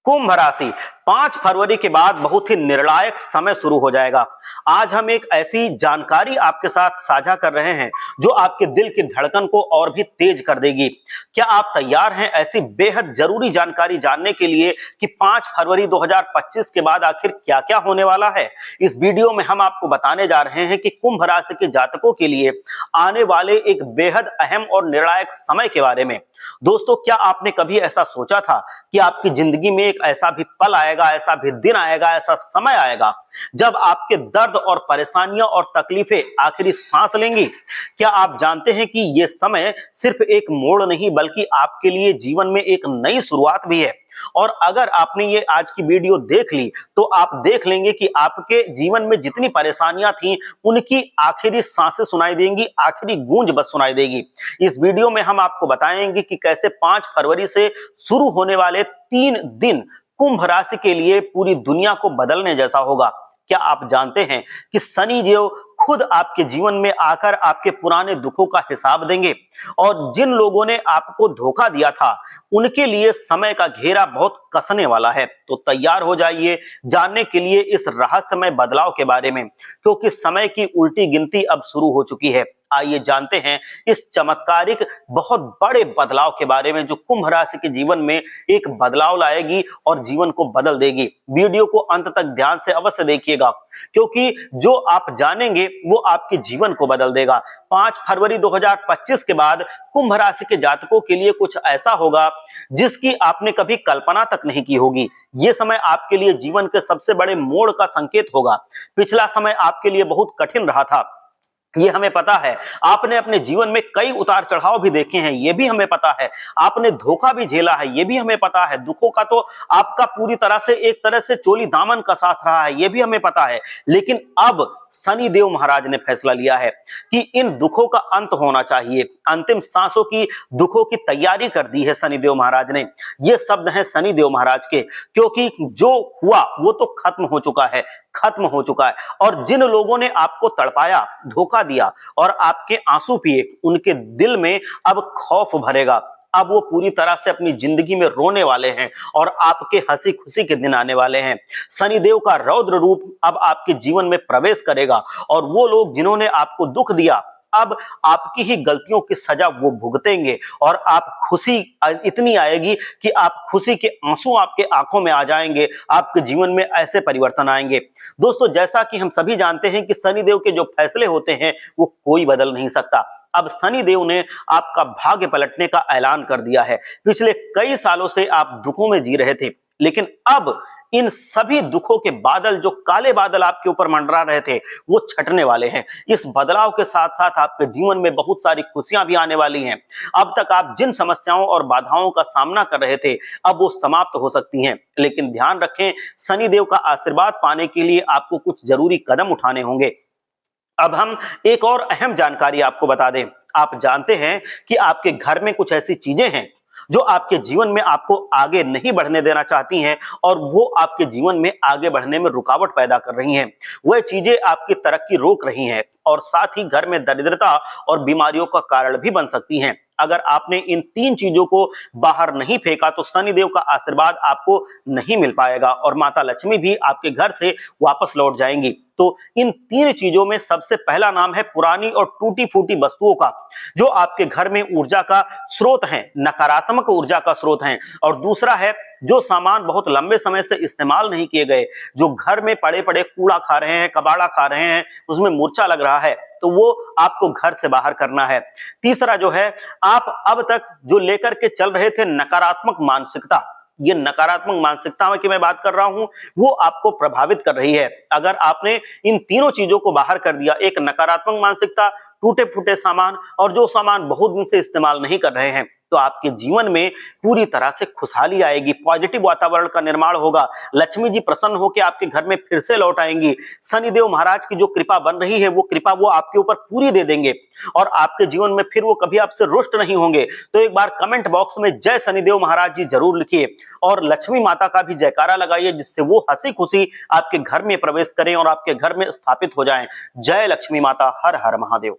कुंभ राशि 5 फरवरी के बाद बहुत ही निर्णायक समय शुरू हो जाएगा। आज हम एक ऐसी जानकारी आपके साथ साझा कर रहे हैं जो आपके दिल की धड़कन को और भी तेज कर देगी। क्या आप तैयार हैं ऐसी बेहद जरूरी जानकारी जानने के लिए कि 5 फरवरी 2025 के बाद आखिर क्या-क्या होने वाला है? इस वीडियो में हम आपको बताने जा रहे हैं कि कुंभ राशि के जातकों के लिए आने वाले एक बेहद अहम और निर्णायक समय के बारे में। दोस्तों, क्या आपने कभी ऐसा सोचा था कि आपकी जिंदगी में एक ऐसा भी पल आएगा, ऐसा भी दिन आएगा, ऐसा समय आएगा जब आपके दर्द और परेशानियां और तकलीफें आखिरी सांस लेंगी? क्या आप जानते हैं कि यह समय सिर्फ एक मोड़ नहीं बल्कि आपके लिए जीवन में एक नई शुरुआत भी है? और अगर आपने ये आज की वीडियो देख ली तो आप देख लेंगे कि आपके जीवन में जितनी परेशानियां थी उनकी आखिरी सांसें सुनाई देंगी, आखिरी गूंज बस सुनाई देगी। इस वीडियो में हम आपको बताएंगे कि कैसे 5 फरवरी से शुरू होने वाले 3 दिन कुंभ राशि के लिए पूरी दुनिया को बदलने जैसा होगा। क्या आप जानते हैं कि शनि देव खुद आपके जीवन में आकर आपके पुराने दुखों का हिसाब देंगे और जिन लोगों ने आपको धोखा दिया था उनके लिए समय का घेरा बहुत कसने वाला है। तो तैयार हो जाइए जानने के लिए इस रहस्यमय बदलाव के बारे में, क्योंकि समय की उल्टी गिनती अब शुरू हो चुकी है। आइए जानते हैं इस चमत्कारिक बहुत बड़े बदलाव के बारे में जो कुंभ राशि के जीवन में एक बदलाव लाएगी और जीवन को बदल देगी। वीडियो को अंत तक ध्यान से अवश्य देखिएगा, क्योंकि जो आप जानेंगे वो आपके जीवन को बदल देगा। 5 फरवरी 2025 के बाद कुंभ राशि के जातकों के लिए कुछ ऐसा होगा जिसकी आपने कभी कल्पना तक नहीं की होगी। ये समय आपके लिए जीवन के सबसे बड़े मोड़ का संकेत होगा। पिछला समय आपके लिए बहुत कठिन रहा था, ये हमें पता है। आपने अपने जीवन में कई उतार चढ़ाव भी देखे हैं, ये भी हमें पता है। आपने धोखा भी झेला है, ये भी हमें पता है। दुखों का तो आपका पूरी तरह से एक तरह से चोली दामन का साथ रहा है, ये भी हमें पता है। लेकिन अब शनि देव महाराज ने फैसला लिया है कि इन दुखों का अंत होना चाहिए। अंतिम सांसों की दुखों की तैयारी कर दी है शनि देव महाराज ने। ये शब्द हैं शनि देव महाराज के, क्योंकि जो हुआ वो तो खत्म हो चुका है, खत्म हो चुका है। और जिन लोगों ने आपको तड़पाया, धोखा दिया और आपके आंसू पिए, उनके दिल में अब खौफ भरेगा। अब वो पूरी तरह से अपनी जिंदगी में रोने वाले हैं और आपके हंसी खुशी के दिन आने वाले हैं। शनिदेव का रौद्र रूप अब आपके जीवन में प्रवेश करेगा और वो लोग जिन्होंने आपको दुख दिया अब आपकी ही गलतियों की सजा वो भुगतेंगे और आप खुशी इतनी आएगी कि आप खुशी के आंसू आपके आंखों में आ जाएंगे। आपके जीवन में ऐसे परिवर्तन आएंगे। दोस्तों, जैसा कि हम सभी जानते हैं कि शनिदेव के जो फैसले होते हैं वो कोई बदल नहीं सकता। अब शनि देव ने आपका भाग्य पलटने का ऐलान कर दिया है। पिछले कई सालों से आप दुखों में जी रहे थे, लेकिन अब इन सभी दुखों के बादल, जो काले बादल आपके ऊपर मंडरा रहे थे, वो छटने वाले हैं। इस बदलाव के साथ साथ आपके जीवन में बहुत सारी खुशियां भी आने वाली हैं। अब तक आप जिन समस्याओं और बाधाओं का सामना कर रहे थे अब वो समाप्त हो सकती हैं। लेकिन ध्यान रखें, शनि देव का आशीर्वाद पाने के लिए आपको कुछ जरूरी कदम उठाने होंगे। अब हम एक और अहम जानकारी आपको बता दें। आप जानते हैं कि आपके घर में कुछ ऐसी चीजें हैं जो आपके जीवन में आपको आगे नहीं बढ़ने देना चाहती हैं और वो आपके जीवन में आगे बढ़ने में रुकावट पैदा कर रही हैं। वह चीजें आपकी तरक्की रोक रही हैं और साथ ही घर में दरिद्रता और बीमारियों का कारण भी बन सकती हैं। अगर आपने इन 3 चीजों को बाहर नहीं फेंका तो शनिदेव का आशीर्वाद आपको नहीं मिल पाएगा और माता लक्ष्मी भी आपके घर से वापस लौट जाएंगी। तो इन 3 चीजों में सबसे पहला नाम है पुरानी और टूटी फूटी वस्तुओं का, जो आपके घर में ऊर्जा का स्रोत है, नकारात्मक ऊर्जा का स्रोत है। और दूसरा है जो सामान बहुत लंबे समय से इस्तेमाल नहीं किए गए, जो घर में पड़े पड़े कूड़ा खा रहे हैं, कबाड़ा खा रहे हैं, उसमें मूर्छा लग रहा है, तो वो आपको घर से बाहर करना है। तीसरा जो है, आप अब तक जो लेकर के चल रहे थे नकारात्मक मानसिकता, ये नकारात्मक मानसिकता की मैं बात कर रहा हूं, वो आपको प्रभावित कर रही है। अगर आपने इन तीनों चीजों को बाहर कर दिया, एक नकारात्मक मानसिकता, टूटे फूटे सामान और जो सामान बहुत दिन से इस्तेमाल नहीं कर रहे हैं, तो आपके जीवन में पूरी तरह से खुशहाली आएगी, पॉजिटिव वातावरण का निर्माण होगा। लक्ष्मी जी प्रसन्न होकर आपके घर में फिर से लौट आएंगी। शनिदेव महाराज की जो कृपा बन रही है वो कृपा वो आपके ऊपर पूरी दे देंगे और आपके जीवन में फिर वो कभी आपसे रुष्ट नहीं होंगे। तो एक बार कमेंट बॉक्स में जय शनिदेव महाराज जी जरूर लिखिए और लक्ष्मी माता का भी जयकारा लगाइए, जिससे वो हंसी खुशी आपके घर में प्रवेश करें और आपके घर में स्थापित हो जाएं। जय लक्ष्मी माता, हर हर महादेव।